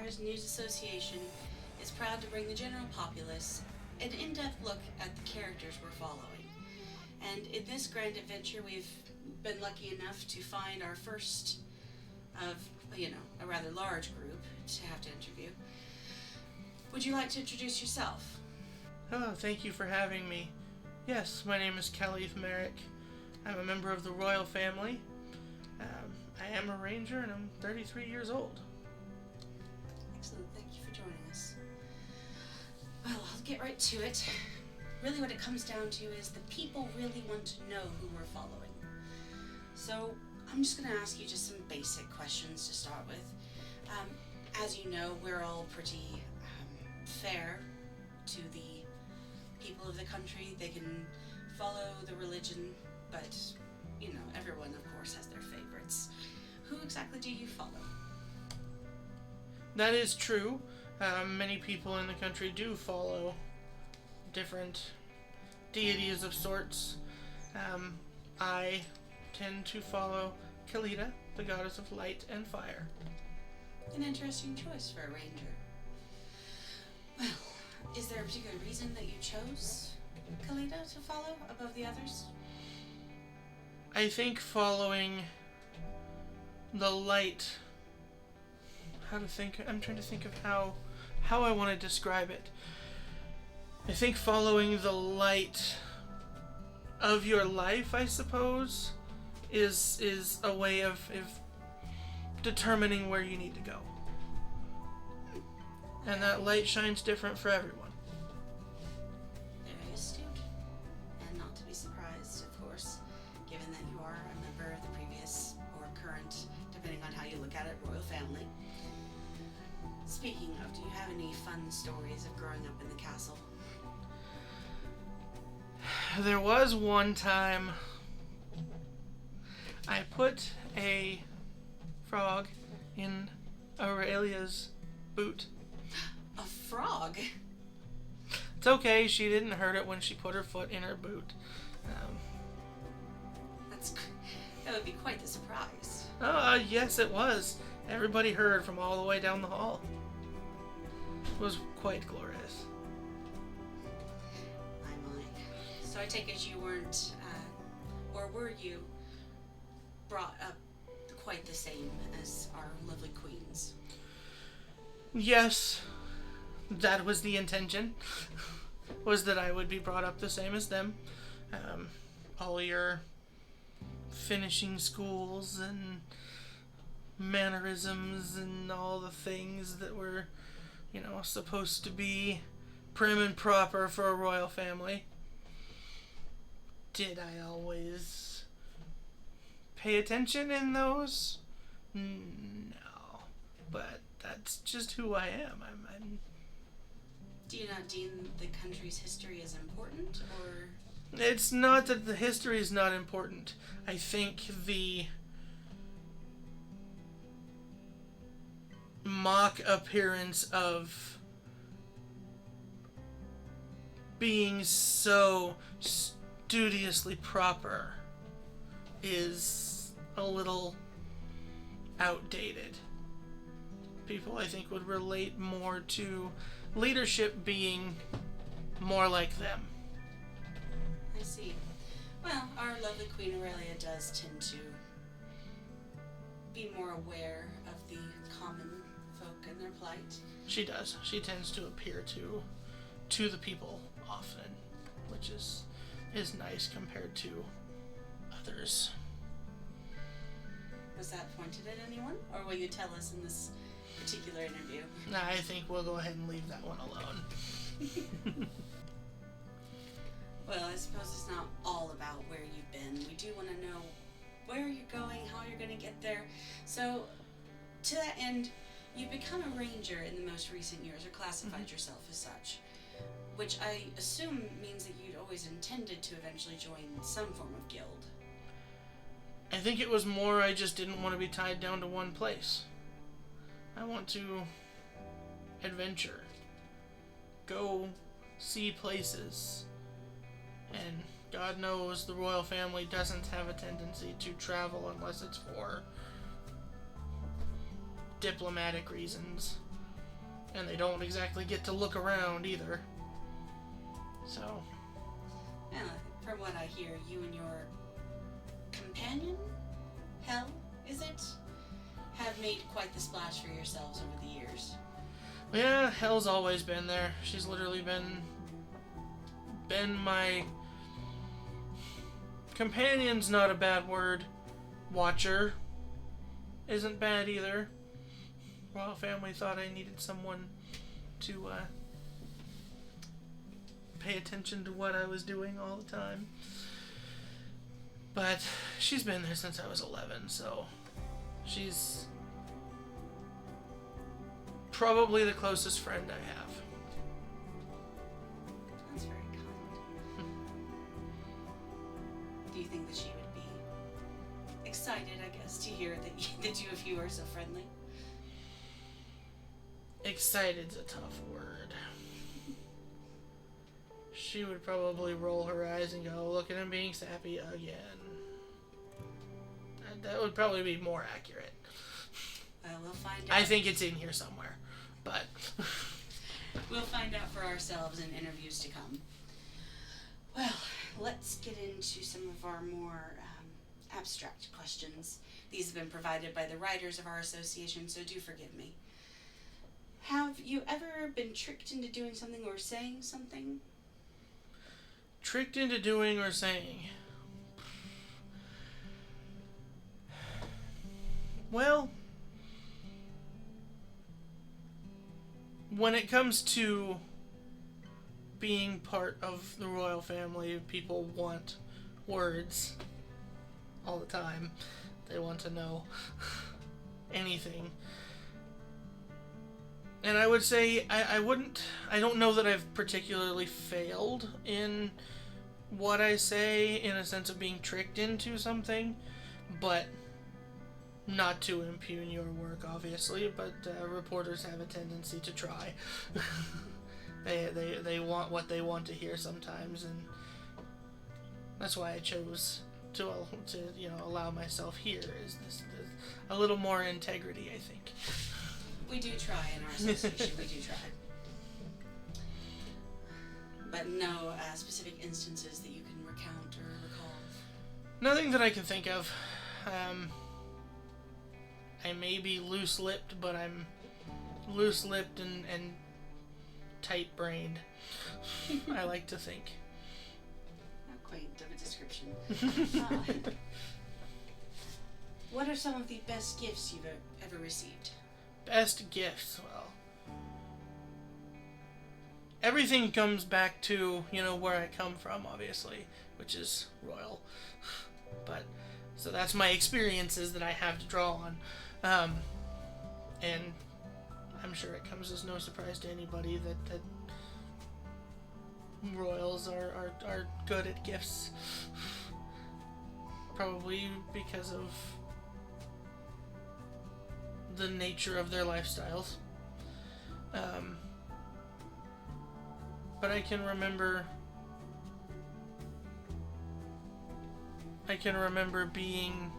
Waters News Association is proud to bring the general populace an in-depth look at the characters we're following. And in this grand adventure, we've been lucky enough to find our first of, a rather large group to have to interview. Would you like to introduce yourself? Hello, thank you for having me. Yes, my name is Kal-Leith Maeriq. I'm a member of the royal family. I am a ranger and I'm 33 years old. Excellent, thank you for joining us. Well, I'll get right to it. Really what it comes down to is the people really want to know who we're following. So I'm just going to ask you just some basic questions to start with. As you know, we're all pretty fair to the people of the country. They can follow the religion, but everyone of course has their favorites. Who exactly do you follow? That is true. Many people in the country do follow different deities of sorts. I tend to follow Kal-Leith, the goddess of light and fire. An interesting choice for a ranger. Well, is there a particular reason that you chose Kal-Leith to follow above the others? I think following the light... I'm trying to think of how I want to describe it. I think following the light of your life, I suppose, is a way of determining where you need to go. And that light shines different for everyone. Very astute. And not to be surprised, of course, given that you are a member of the previous or current, depending on how you look at it, royal family. Speaking of, do you have any fun stories of growing up in the castle? There was one time I put a frog in Aurelia's boot. A frog? It's okay, she didn't hurt it when she put her foot in her boot. That would be quite the surprise. Yes it was. Everybody heard from all the way down the hall. It was quite glorious. So I take it you weren't, or were you, brought up quite the same as our lovely queens? Yes, that was the intention, was that I would be brought up the same as them. All your finishing schools and mannerisms and all the things that were, supposed to be prim and proper for a royal family. Did I always pay attention in those? No. But that's just who I am. I'm Do you not deem the country's history as important, or? It's not that the history is not important. I think the mock appearance of being so studiously proper is a little outdated. People, I think, would relate more to leadership being more like them. I see. Well, our lovely Queen Aurelia does tend to be more aware of the common folk and their plight. She does. She tends to appear to the people often, which is nice compared to others. Was that pointed at anyone, or will you tell us in this particular interview? Nah, I think we'll go ahead and leave that one alone. Well, I suppose it's not all about where you've been. We do want to know where you're going, how you're going to get there. So, to that end, you've become a ranger in the most recent years, or classified yourself as such, which I assume means that you'd always intended to eventually join some form of guild. I think it was more I just didn't want to be tied down to one place. I want to adventure. Go see places. And God knows the royal family doesn't have a tendency to travel unless it's for diplomatic reasons. And they don't exactly get to look around either. So. Yeah, from what I hear, you and your companion, Hel, is it? Have made quite the splash for yourselves over the years. Yeah, Hel's always been there. She's literally been my companion's not a bad word. Watcher isn't bad either. Royal family thought I needed someone to pay attention to what I was doing all the time. But she's been there since I was 11, so she's probably the closest friend I have. That's very kind. Do you think that she would be excited, I guess, to hear that the two of you are so friendly? Excited's a tough word. She would probably roll her eyes and go, "Look at him being sappy again." That would probably be more accurate. We'll find out. I think it's in here somewhere, but we'll find out for ourselves in interviews to come. Well, let's get into some of our more abstract questions. These have been provided by the writers of our association, so do forgive me. Have you ever been tricked into doing something or saying something? Tricked into doing or saying? Well, when it comes to being part of the royal family, people want words all the time. They want to know anything. And I would say I don't know that I've particularly failed in what I say in a sense of being tricked into something, but not to impugn your work, obviously, but reporters have a tendency to try. They want what they want to hear sometimes, and that's why I chose to allow myself here, is this a little more integrity, I think. We do try in our association, we do try. But no specific instances that you can recount or recall? Nothing that I can think of. I may be loose-lipped, but I'm loose-lipped and tight-brained. I like to think. Not quaint of a description. What are some of the best gifts you've ever received? Best gifts? Well, everything comes back to, where I come from, obviously, which is royal. But, so that's my experiences that I have to draw on. And I'm sure it comes as no surprise to anybody that royals are good at gifts. Probably because of the nature of their lifestyles. But I can remember being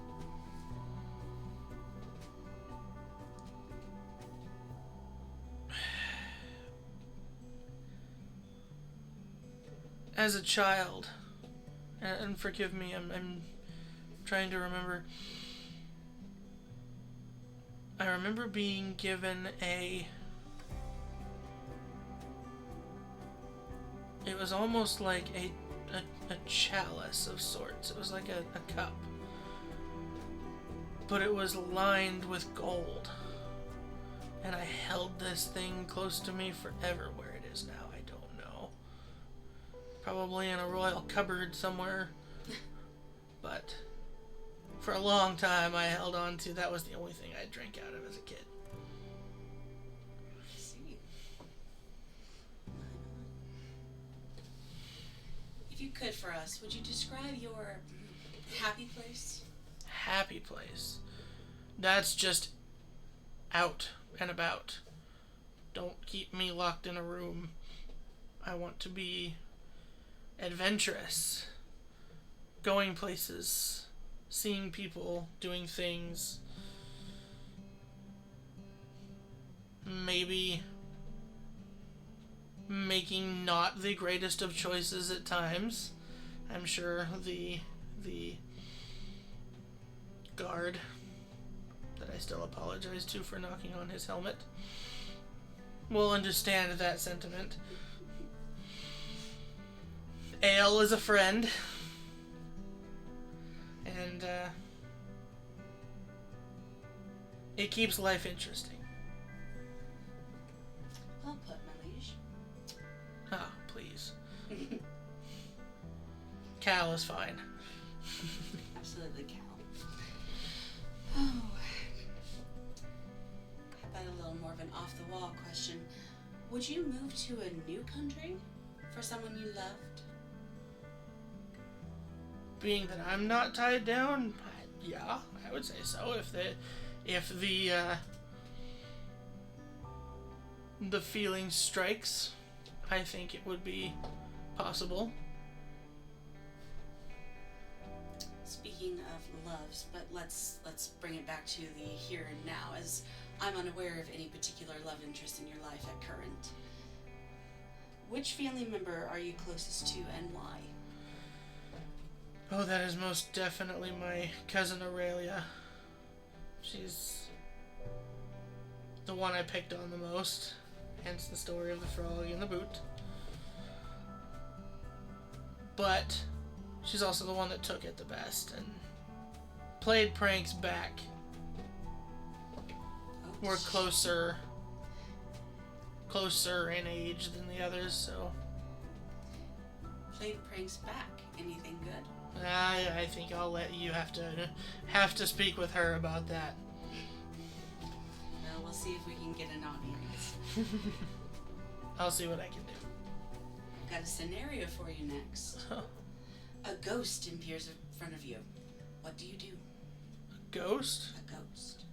as a child, and forgive me, I'm trying to remember. I remember being given it was almost like a chalice of sorts. It was like a cup. But it was lined with gold. And I held this thing close to me forever. Where it is now, I don't know. Probably in a royal cupboard somewhere. But for a long time I held on to. That was the only thing I drank out of as a kid. If you could for us, would you describe your happy place? Happy place. That's just out and about. Don't keep me locked in a room. I want to be adventurous. Going places. Seeing people. Doing things. Maybe making not the greatest of choices at times. I'm sure the guard that I still apologize to for knocking on his helmet will understand that sentiment. Ale is a friend, and it keeps life interesting. Well put, my liege. Oh, please. Cal is fine. Absolutely, Cal. Oh. How about a little more of an off-the-wall question? Would you move to a new country for someone you loved? Being that I'm not tied down, yeah, I would say so. If the feeling strikes, I think it would be possible. Speaking of loves, but let's bring it back to the here and now, as I'm unaware of any particular love interest in your life at current. Which family member are you closest to and why? Oh, that is most definitely my cousin Aurelia. She's the one I picked on the most, hence the story of the frog in the boot. But she's also the one that took it the best and played pranks back. We're closer in age than the others, so. Played pranks back. Anything good? I think I'll let you have to speak with her about that. Well, we'll see if we can get an audience. I'll see what I can do. I've got a scenario for you next. A ghost appears in front of you. What do you do? A ghost? A ghost.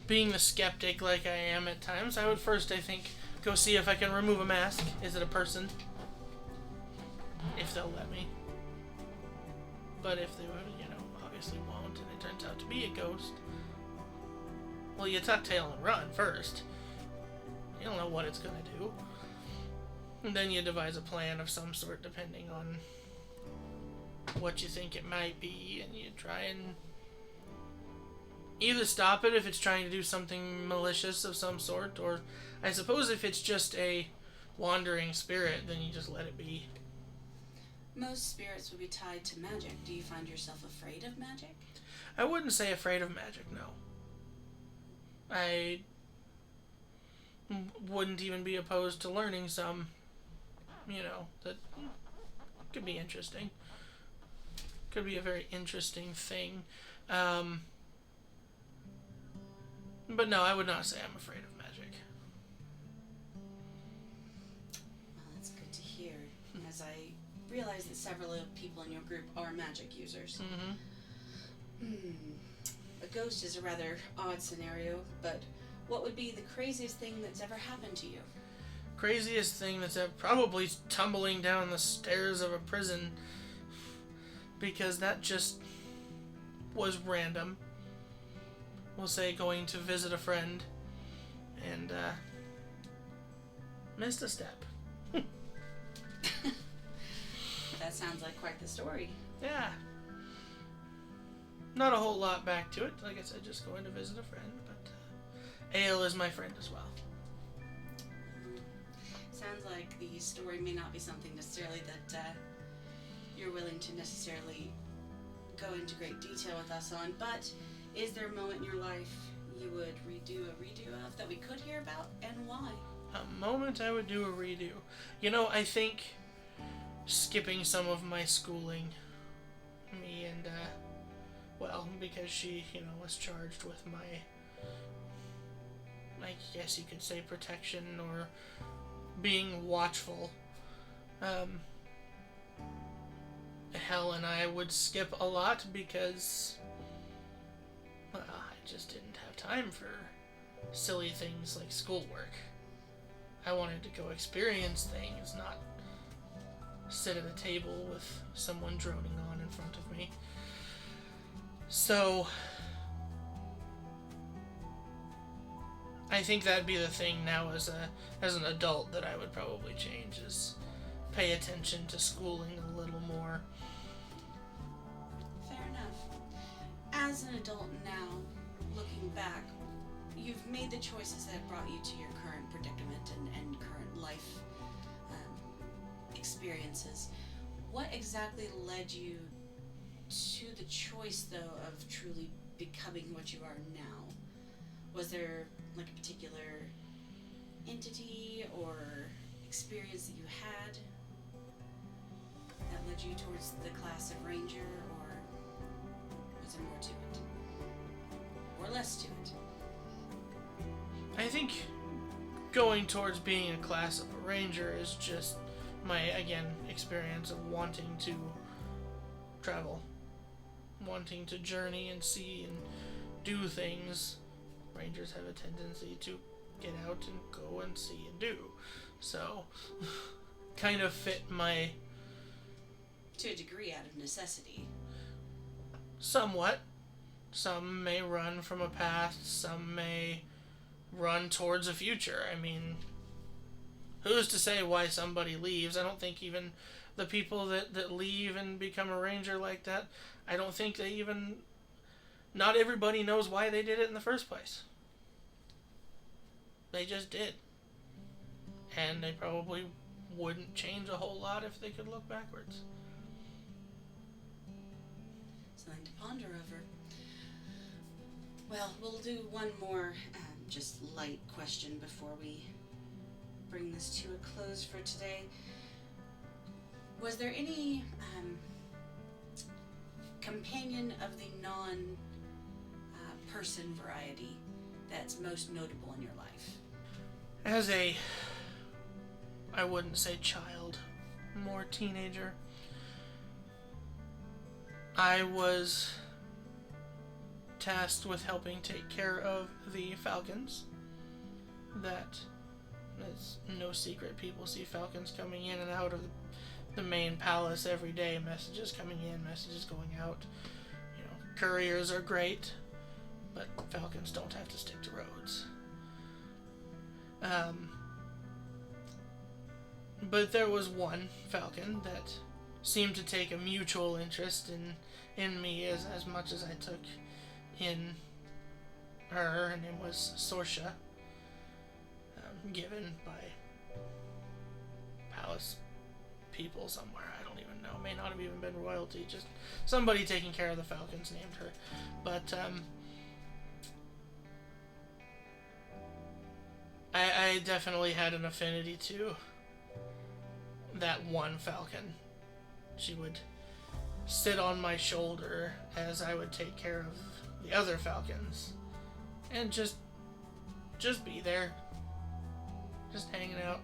Being the skeptic like I am at times, I would first, I think, go see if I can remove a mask. Is it a person? If they'll let me. But if they would, obviously won't, and it turns out to be a ghost, well, you tuck tail and run first. You don't know what it's gonna do. And then you devise a plan of some sort depending on what you think it might be, and you try and either stop it if it's trying to do something malicious of some sort, or I suppose if it's just a wandering spirit, then you just let it be. Most spirits would be tied to magic. Do you find yourself afraid of magic? I wouldn't say afraid of magic, no. I wouldn't even be opposed to learning some, that could be interesting. Could be a very interesting thing. But no, I would not say I'm afraid of magic. Well, that's good to hear, as I realize that several people in your group are magic users. A ghost is a rather odd scenario, but what would be the craziest thing that's ever happened to you? Craziest thing that's ever, probably tumbling down the stairs of a prison, because that just was random. We'll say going to visit a friend and missed a step. That sounds like quite the story. Yeah. Not a whole lot back to it. Like I said, just going to visit a friend, but Ale is my friend as well. Sounds like the story may not be something necessarily that you're willing to necessarily go into great detail with us on, but is there a moment in your life you would redo a redo of that we could hear about, and why? A moment I would do a redo. I think skipping some of my schooling, me and, because she, was charged with I guess you could say protection or being watchful. Hell and I would skip a lot because, I just didn't have time for silly things like schoolwork. I wanted to go experience things, not sit at a table with someone droning on in front of me. So I think that'd be the thing now as an adult that I would probably change, is pay attention to schooling a little more. Fair enough. As an adult now, looking back, you've made the choices that brought you to your current predicament and current life experiences. What exactly led you to the choice, though, of truly becoming what you are now? Was there like a particular entity or experience that you had that led you towards the class of ranger, or was there more to it? Or less to it? I think going towards being a class of a ranger is just my, again, experience of wanting to travel, wanting to journey and see and do things. Rangers have a tendency to get out and go and see and do. So, kind of fit my... To a degree, out of necessity. Somewhat. Some may run from a past, some may run towards a future. I mean, who's to say why somebody leaves? I don't think even the people that leave and become a ranger like that, I don't think they even... Not everybody knows why they did it in the first place. They just did. And they probably wouldn't change a whole lot if they could look backwards. Something to ponder over. Well, we'll do one more just light question before we bring this to a close for today. Was there any companion of the non-person variety that's most notable in your life? As a, I wouldn't say child, more teenager, I was tasked with helping take care of the falcons. That is no secret. People see falcons coming in and out of the main palace every day. Messages coming in, messages going out. You know, couriers are great, but falcons don't have to stick to roads. But there was one falcon that seemed to take a mutual interest in me as much as I took in her. Her name was Sorsha, given by palace people somewhere. I don't even know. May not have even been royalty. Just somebody taking care of the falcons named her. But I definitely had an affinity to that one falcon. She would sit on my shoulder as I would take care of the other falcons, and just be there, just hanging out.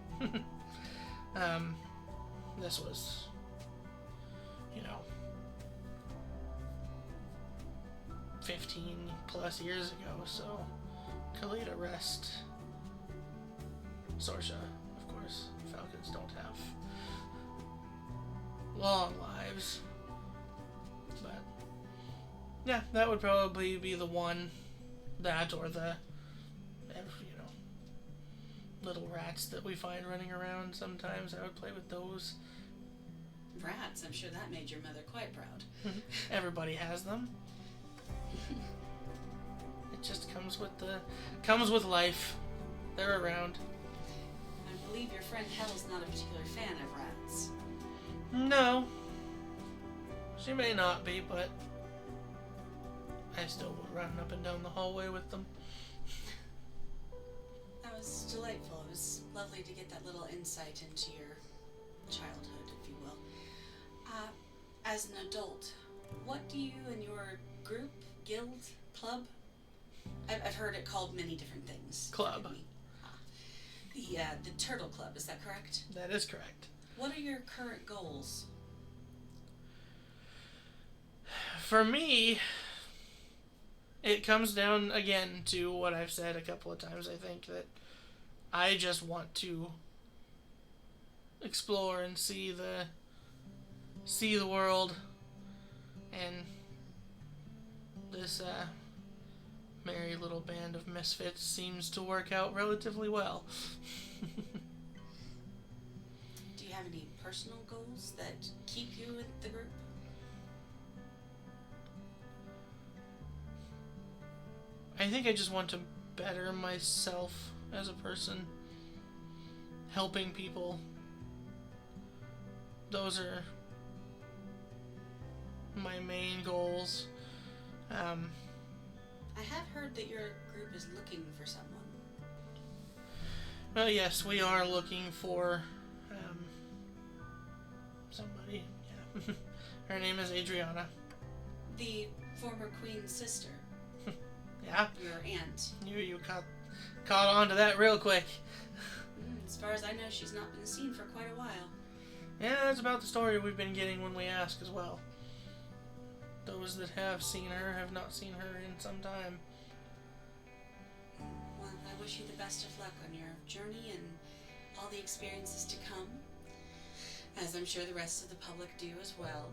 This was, 15 plus years ago, so Kal-Leith rest. Sorsha, of course. Falcons don't have long lives. But yeah, that would probably be the one. That or the little rats that we find running around sometimes. I would play with those. Rats? I'm sure that made your mother quite proud. Everybody has them. It just comes with life. They're around. I believe your friend Helle's not a particular fan of rats. No. She may not be, but I still would run up and down the hallway with them. That was delightful. It was lovely to get that little insight into your childhood, if you will. As an adult, what do you and your group, guild, club? I've heard it called many different things. Club. The Turtle Club, is that correct? That is correct. What are your current goals? For me, it comes down again to what I've said a couple of times. I think that I just want to explore and see the world, and this merry little band of misfits seems to work out relatively well. Do you have any personal goals that keep you with the group? I think I just want to better myself as a person. Helping people. Those are my main goals. I have heard that your group is looking for someone. Well, yes, we are looking for somebody. Yeah. Her name is Adriana. The former queen's sister. Yeah. Your aunt. You caught on to that real quick. As far as I know, she's not been seen for quite a while. Yeah, that's about the story we've been getting when we ask as well. Those that have seen her have not seen her in some time. Well, I wish you the best of luck on your journey and all the experiences to come, as I'm sure the rest of the public do as well.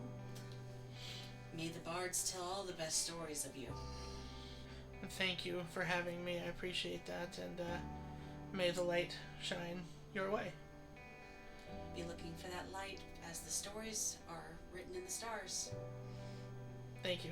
May the bards tell all the best stories of you. And thank you for having me. I appreciate that, and may the light shine your way. Be looking for that light as the stories are written in the stars. Thank you.